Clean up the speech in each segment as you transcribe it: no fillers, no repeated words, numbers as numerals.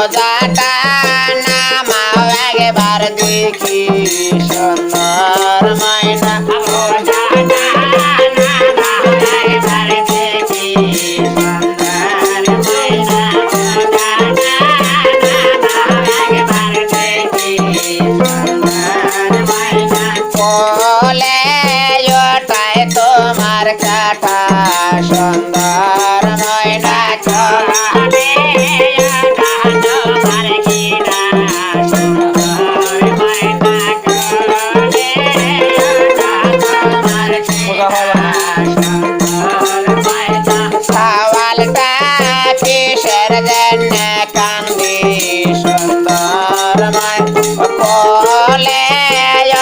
বোঝাটা নামাও একবার দেখি সুন্দর ময়না বোঝাটা নামাও একবার দেখি সুন্দর ময়না বোঝাটা নামাও একবার দেখি সুন্দর ময়না কোলে ওটাই তোমার কাটা সুন্দর ময়না কোলে ওটা তোমার কিনা সুন্দর ময়না কোলে ওটা তোমার কিনা সুন্দর ময়না সওয়ালটা কিসের জন্য কান্দি সুন্দর ময়না কোলে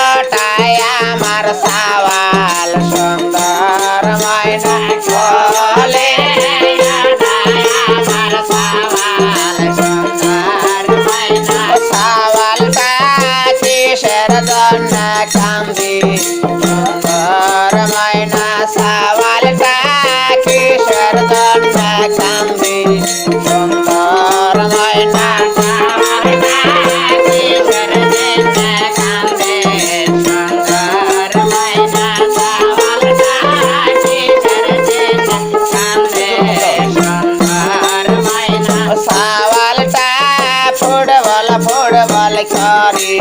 ওটাই আমার সওয়াল সুন্দর ময়না কোলে ওটাই আমার সওয়াল সুন্দর ময়না সওয়ালটা কিসের জন্য কান্দি সুন্দর ময়না সওয়ালটা কিসের জন্য কান্দি সুন্দর ময়না সওয়ালটা কিসের জন্য কান্দি সুন্দর ময়না সওয়ালটা কিসের জন্য কান্দি সুন্দর ময়না সওয়ালটা ফুটবল ফুটবল করে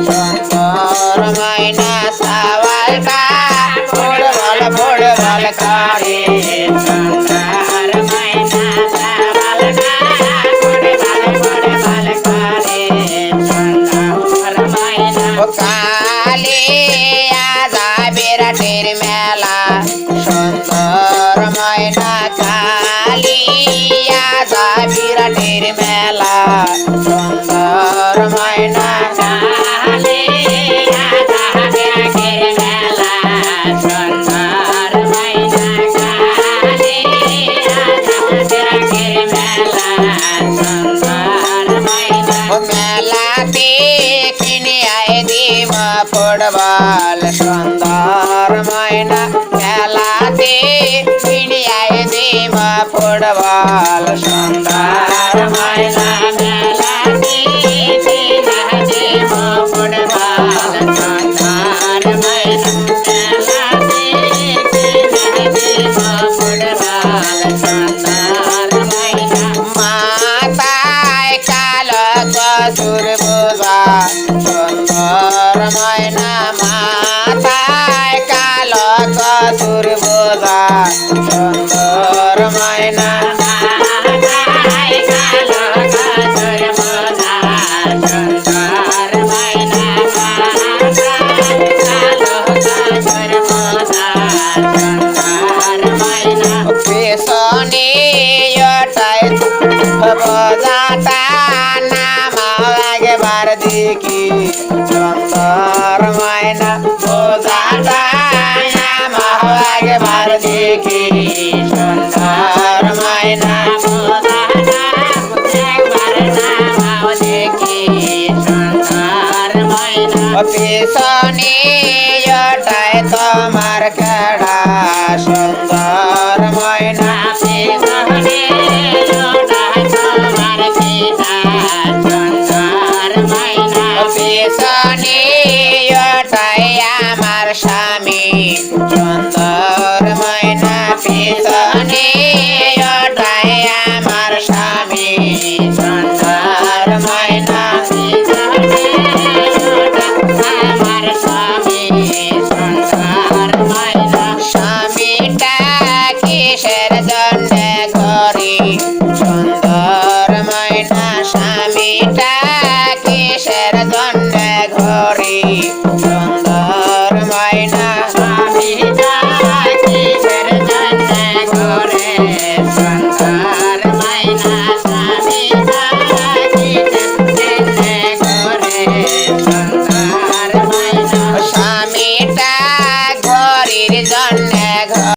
সুন্দর ময়না সওয়ালটা ফুটবল ফুটবল করে সুন্দর ময়না সওয়ালটা ফুটবল ফুটবল করে সুন্দর ময়না কালিয়া যাবে রাতের মেলা সুন্দর ময়না কালিয়া যাবে রাতের মেলা সুন্দর ময়না কালিয়া যাবে রাতের মেলা সুন্দর ময়না কালিয়া যাবে রাতের মেলা সুন্দর ময়না মেলাতে কিনে আয় দিম ফুটবল সুন্দর ময়না মেলাতে কিনে আয় দিম ফুটবল সুন্দর ময়না মেলাতে কিনে আয় দিম ফুটবল সুন্দর ময়না মেলাতে কিনে আয় দিম ফুটবল সুন্দর ময়না মাথায় কালো কসুর বোঝা সুন্দর ময়না মাথায় কালো কসুর বোঝা সুন্দর ময়না মাথায় কালো কসুর বোঝা সুন্দর ময়না মাথায় কালো কসুর বোঝা সুন্দর ময়না পেছনে ওটাই বোঝাটা নামাও একবার দেখি সুন্দর ময়না বোঝাটা নামাও একবার দেখি সুন্দর ময়না বোঝাটা একবার নামাও দেখি সুন্দর ময়না পেছনে ওটাই তোমার কেডা সুন্দর ময়না পেছনে ওটাই তোমার পিতা সুন্দর ময়না পেছনে ওটাই আমার স্বামী সুন্দর ময়না পেছনে ওটাই আমার স্বামী সুন্দর ময়না পেছনে ওটাই আমার স্বামী সুন্দর ময়না স্বামীটা কিসের জন্য করি সুন্দর ময়না স্বামীটা